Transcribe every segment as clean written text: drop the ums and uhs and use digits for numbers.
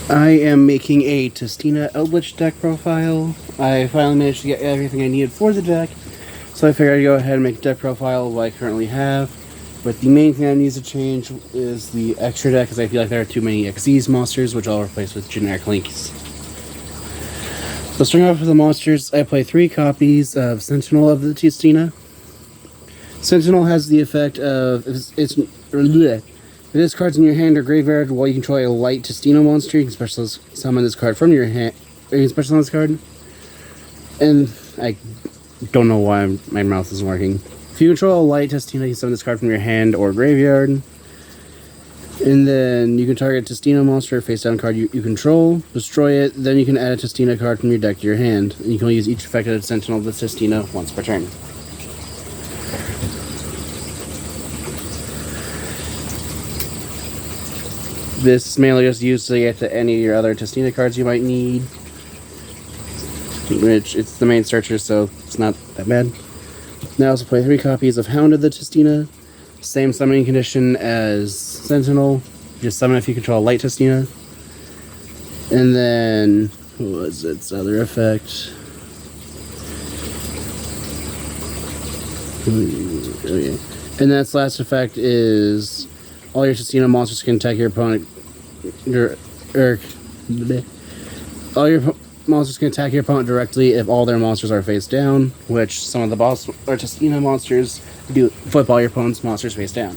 I am making a Tistina Eldlich deck profile. I finally managed to get everything I needed for the deck, so I figured I'd go ahead and make a deck profile of what I currently have. But the main thing that needs to change is the extra deck, because I feel like there are too many XYZ monsters, which I'll replace with generic links. So starting off with the monsters, I play 3 copies of Sentinel of the Tistina. Sentinel has the effect of, if this card's in your hand or graveyard while you control a light Tistina monster, you can special summon this card from your hand. Or you can special summon this card. And I don't know why my mouth isn't working. If you control a light Tistina, you can summon this card from your hand or graveyard. And then you can target a Tistina monster, face down card you control, destroy it, then you can add a Tistina card from your deck to your hand. And you can only use each effect of the Sentinel of the Tistina once per turn. This is mainly just used to get to any of your other Tistina cards you might need. Which, it's the main searcher, so it's not that bad. Now I also play 3 copies of Hound of the Tistina. Same summoning condition as Sentinel. Just summon if you control a light Tistina. And then, what was its other effect? Okay. And that's last effect is all your Tistina monsters can attack your opponent. All your monsters can attack your opponent directly if all their monsters are face down, which some of the boss or Tistina monsters do flip all your opponent's monsters face down.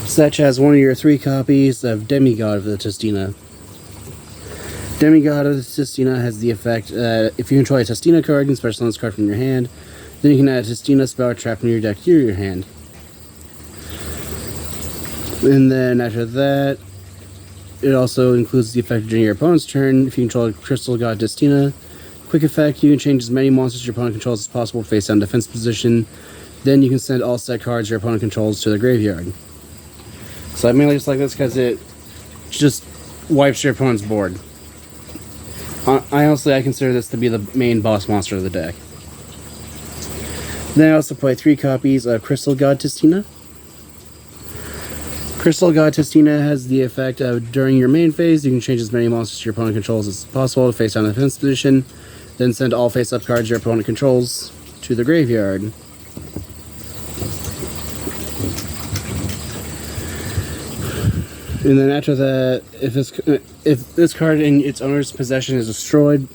Such as one of your 3 copies of Demigod of the Tistina. Demigod of the Tistina has the effect if you control a Tistina card, you can special summon this card from your hand. Then you can add a Tistina spell or trap from your deck to your hand. And then after that, it also includes the effect during your opponent's turn. If you control a Crystal God Tistina, quick effect, you can change as many monsters your opponent controls as possible face down defense position. Then you can send all set cards your opponent controls to the graveyard. So I mainly just like this because it just wipes your opponent's board. I consider this to be the main boss monster of the deck. Then I also play 3 copies of Crystal God Tistina. Crystal God Tistina has the effect of during your main phase, you can change as many monsters your opponent controls as possible to face down the defense position, then send all face-up cards your opponent controls to the graveyard. And then after that, if this card in its owner's possession is destroyed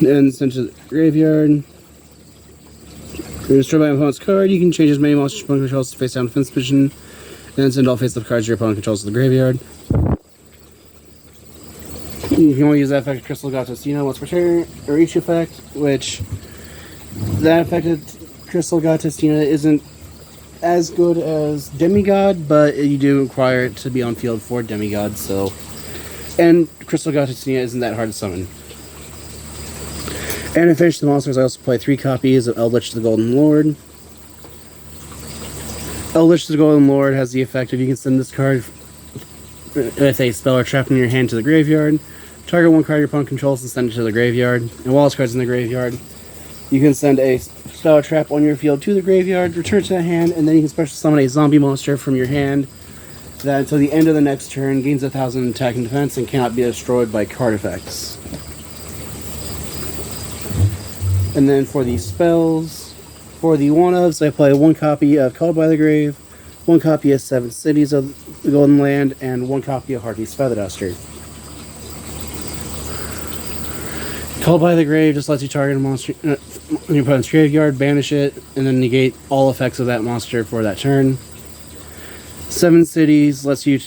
and sent to the graveyard, you're destroyed by an opponent's card, you can change as many monsters your opponent controls to face down defense position. Then send all face-up cards your opponent controls to the graveyard. You can only use that effect of Crystal God Tistina once per turn, or each effect, which that effect of Crystal God Tistina isn't as good as Demigod, but you do require it to be on field for Demigod, so... And Crystal God Tistina isn't that hard to summon. And to finish the monsters, I also play 3 copies of Eldlich the Golden Lord. Eldlich the Golden Lord has the effect of you can send this card with a spell or trap in your hand to the graveyard. Target 1 card your opponent controls and send it to the graveyard. And while this card's in the graveyard, you can send a spell or trap on your field to the graveyard, return to the hand, and then you can special summon a zombie monster from your hand that until the end of the next turn gains 1,000 attack and defense and cannot be destroyed by card effects. And then for the spells, for the one-ofs, I play 1 copy of Called by the Grave, 1 copy of 7 Cities of the Golden Land, and 1 copy of Harpy's Feather Duster. Called by the Grave just lets you target a monster in your opponent's graveyard, banish it, and then negate all effects of that monster for that turn. 7 Cities lets you,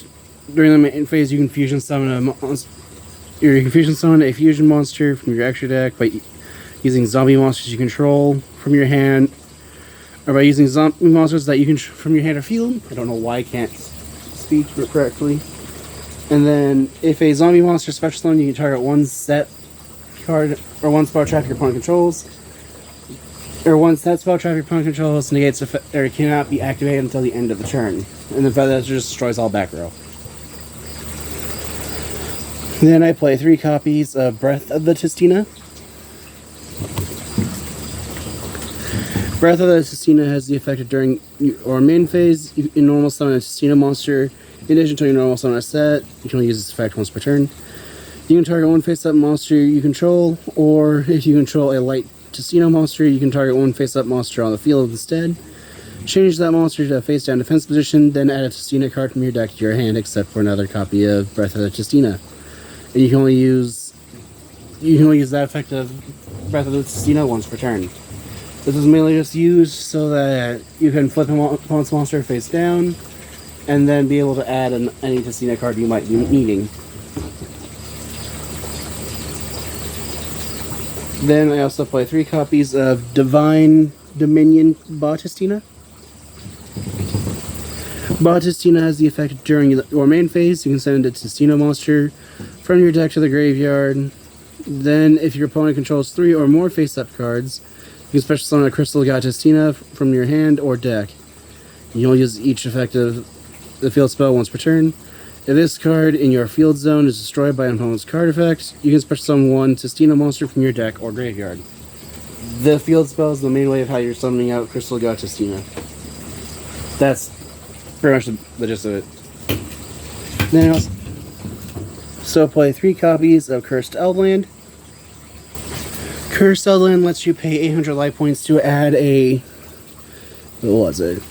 during the main phase, you can fusion summon a fusion monster from your extra deck by using zombie monsters you control from your hand, or by using zombie monsters that you can from your hand or field. I don't know why I can't speak correctly. And then, if a zombie monster special summon, you can target 1 set card or 1 spell trap your opponent controls, or 1 set spell trap your opponent controls negates or cannot be activated until the end of the turn. And the Feather Duster just destroys all back row. Then I play 3 copies of Breath of the Tistina. Breath of the Tistina has the effect of during your main phase, in normal summon a Tistina monster, In addition to your normal summon set, you can only use this effect once per turn. You can target one face-up monster you control, or if you control a light Tistina monster, you can target one face-up monster on the field instead. Change that monster to a face-down defense position, then add a Tistina card from your deck to your hand, except for another copy of Breath of the Tistina. And you can only use that effect of Breath of the Tistina once per turn. This is mainly just used so that you can flip an opponent's monster face down, and then be able to add any Tistina card you might be needing. Then I also play 3 copies of Divine Dominion Tistina. Tistina has the effect during your main phase. You can send a Tistina monster from your deck to the graveyard. Then, if your opponent controls 3 or more face-up cards, you can special summon a Crystal God Tistina from your hand or deck. You only use each effect of the field spell once per turn. If this card in your field zone is destroyed by an opponent's card effect, you can special summon one Tistina monster from your deck or graveyard. The field spell is the main way of how you're summoning out Crystal God Tistina. That's pretty much the gist of it. Then I also play 3 copies of Cursed Eldland. Cursed Eldland lets you pay 800 life points to add a... What was it?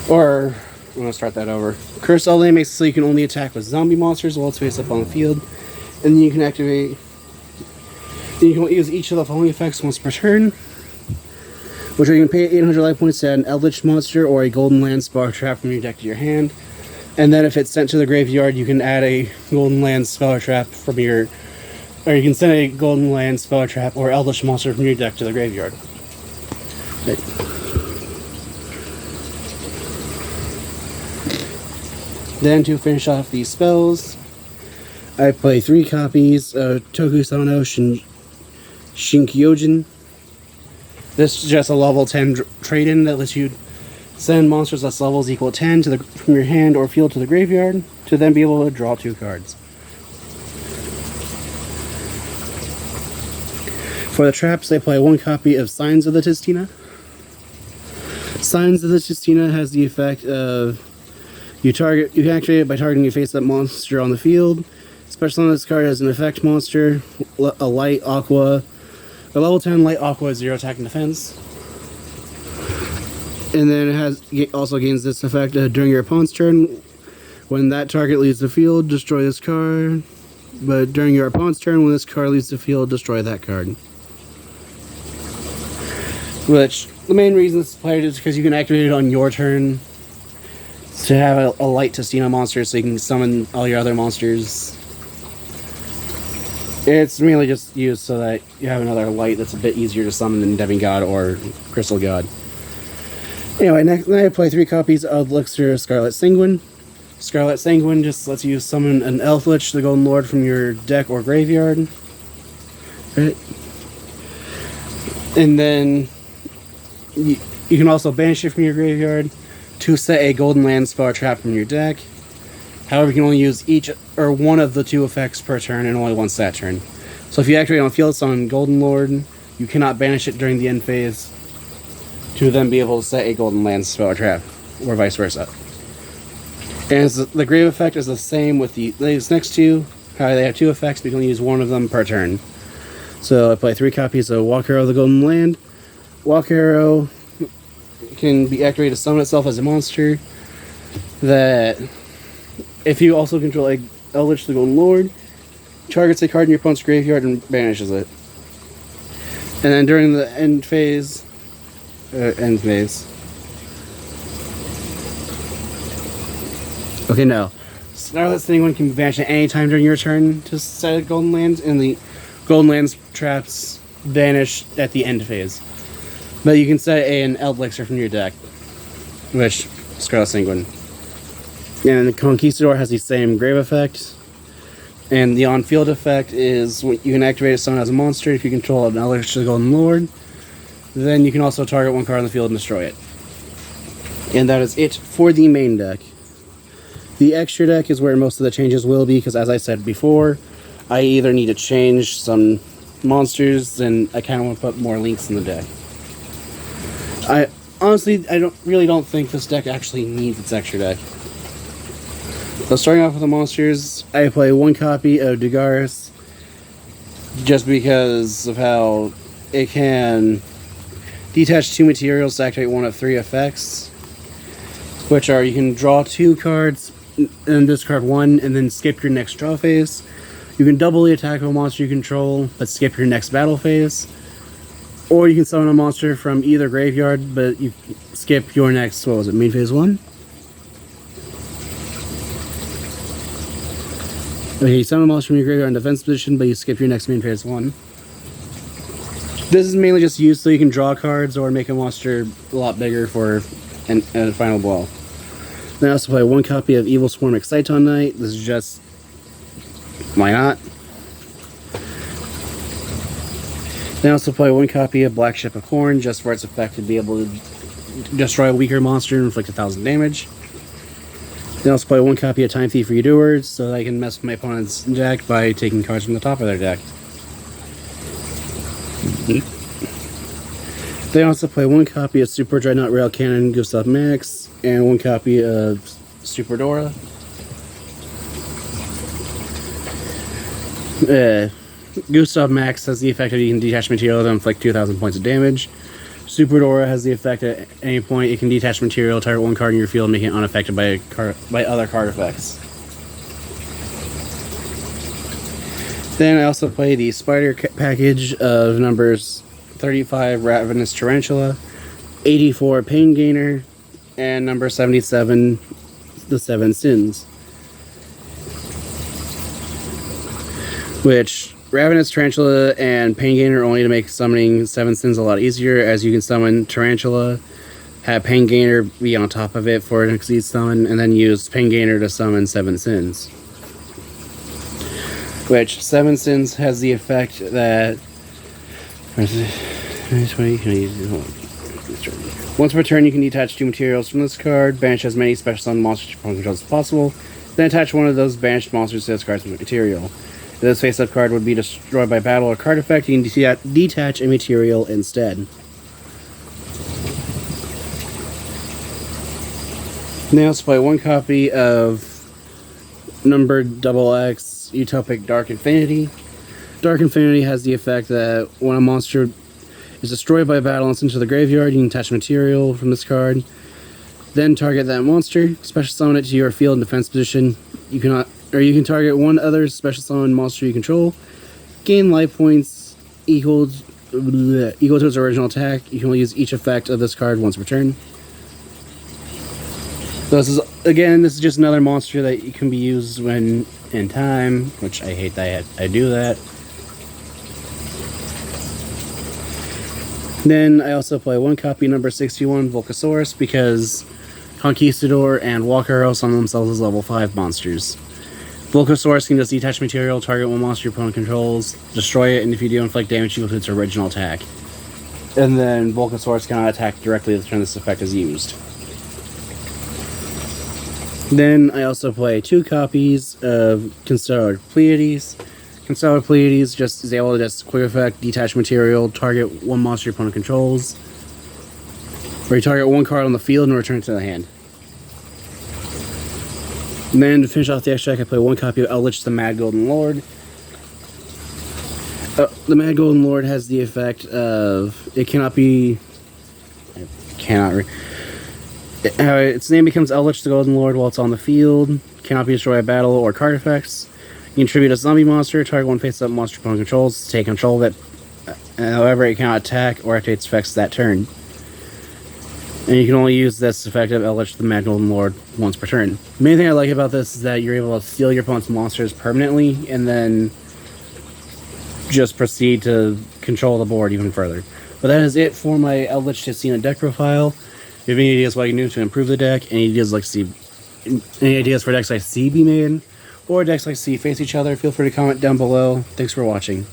Or... I'm going to start that over. Cursed Eldland makes it so you can only attack with zombie monsters while it's face up on the field. And then you can activate... Then you can use each of the following effects once per turn. Which are you can pay 800 life points to add an Eldlich monster or a Golden Land Spell Trap from your deck to your hand. And then if it's sent to the graveyard, you can add a Golden Land Spell Trap from your... Or you can send a Golden Land Spell Trap or Eldlich monster from your deck to the graveyard. Right. Then to finish off these spells, I play 3 copies of Tokusano Shinkyojin. This is just a level 10 trade-in that lets you send monsters that's levels equal 10 from your hand or field to the graveyard to then be able to draw 2 cards. For the traps, I play 1 copy of Signs of the Tistina. Signs of the Tistina has the effect of you can activate it by targeting a face-up monster on the field. Special on this card as an effect monster, a light aqua, a level 10 light aqua, 0 attack and defense. And then it also gains this effect during your opponent's turn. When that target leaves the field, destroy this card. But during your opponent's turn, when this card leaves the field, destroy that card. Which, the main reason this is played is because you can activate it on your turn to have a light Tistina monster so you can summon all your other monsters. It's mainly just used so that you have another light that's a bit easier to summon than Demigod or Crystal God. Anyway, next I play 3 copies of Elixir Scarlet Sanguine. Scarlet Sanguine just lets you summon an Eldlich, the Golden Lord, from your deck or graveyard. Right. And then you can also banish it from your graveyard to set a Golden Land Spell Trap from your deck. However, you can only use each or one of the 2 effects per turn and only once that turn. So if you activate on field summon Golden Lord, you cannot banish it during the end phase to then be able to set a Golden Land Spell Trap, or vice versa. And the grave effect is the same with these next 2. How they have 2 effects, but you can only use 1 of them per turn. So I play 3 copies of Walk Arrow of the Golden Land. Walk Arrow can be activated to summon itself as a monster that, if you also control a Eldlich the Golden Lord, targets a card in your opponent's graveyard and banishes it. And then during the end phase... Okay, no. Scarlet Sanguine can be banished at any time during your turn to set Golden Lands, and the Golden Lands traps vanish at the end phase. But you can set an Elixir from your deck, which Scarlet Sanguine. And the Conquistador has the same grave effect. And the on-field effect is you can activate someone as a monster if you control an Eldlich the Golden Lord. Then you can also target 1 card on the field and destroy it. And that is it for the main deck. The extra deck is where most of the changes will be, because as I said before, I either need to change some monsters, and I kind of want to put more links in the deck. I honestly don't think this deck actually needs its extra deck. So starting off with the monsters, I play one copy of Dugaris just because of how it can detach 2 materials to activate one of 3 effects, which are you can draw 2 cards and discard 1 and then skip your next draw phase. You can doubly attack a monster you control but skip your next battle phase. Or you can summon a monster from either graveyard but you skip your next, what was it, main phase 1? Okay, you summon a monster from your graveyard in defense position but you skip your next main phase 1. This is mainly just used so you can draw cards or make a monster a lot bigger for a final blow. Then I also play one copy of Evil Swarm Exciton Knight. This is just... why not? Then I also play one copy of Black Ship of Corn, just for its effect to be able to destroy a weaker monster and inflict 1,000 damage. Then I also play one copy of Time Thief Redoers, so that I can mess with my opponent's deck by taking cards from the top of their deck. They also play one copy of Super Dreadnought Rail Cannon Gustav Max and one copy of Super Dora. Gustav Max has the effect that you can detach material to inflict 2,000 points of damage. Super Dora has the effect at any point it can detach material, target one card in your field, making it unaffected by other card effects. Then I also play the Spider package of numbers 35 Ravenous Tarantula, 84 Pain Gainer, and number 77 the 7 Sins. Which Ravenous Tarantula and Pain Gainer only to make summoning 7 Sins a lot easier, as you can summon Tarantula, have Pain Gainer be on top of it for an Exceed summon, and then use Pain Gainer to summon 7 Sins. Which 7 Sins has the effect that once per turn you can detach 2 materials from this card, banish as many special summon monsters to your opponent controls as possible, then attach one of those banished monsters to this card's material. If this face-up card would be destroyed by battle or card effect, you can detach a material instead. They also play one copy of numbered XX Utopic Dark Infinity. Dark Infinity has the effect that when a monster is destroyed by battle and sent to the graveyard, you can attach material from this card. Then target that monster, special summon it to your field in defense position. You can target one other special summon monster you control. Gain life points equal to its original attack. You can only use each effect of this card once per turn. So this is just another monster that can be used when in time, which I hate that I do that. Then I also play one copy number 61 Volcasaurus because Conquistador and Walker are summon themselves as level 5 monsters. Volcasaurus can just detach material, target one monster your opponent controls, destroy it, and if you do inflict damage equal to its original attack. And then Volcasaurus cannot attack directly the turn this effect is used. Then I also play 2 copies of Constellar Pleiades. Constellar Pleiades just is able to just quick effect, detach material, target one monster your opponent controls, or you target one card on the field and return it to the hand. And then to finish off the extra deck, I play one copy of Eldlich, the Mad Golden Lord. The Mad Golden Lord has the effect of its name becomes Eldlich the Golden Lord while it's on the field. Cannot be destroyed by battle or card effects. You can tribute a zombie monster, target one face-up monster opponent controls, take control of it. However, it cannot attack or activate its effects that turn. And you can only use this effect of Eldlich the Mad Golden Lord once per turn. The main thing I like about this is that you're able to steal your opponent's monsters permanently and then just proceed to control the board even further. But that is it for my Eldlich Tistina deck profile. If you have any ideas what I can do to improve the deck, any ideas for decks I see be made, or decks I see face each other, feel free to comment down below. Thanks for watching.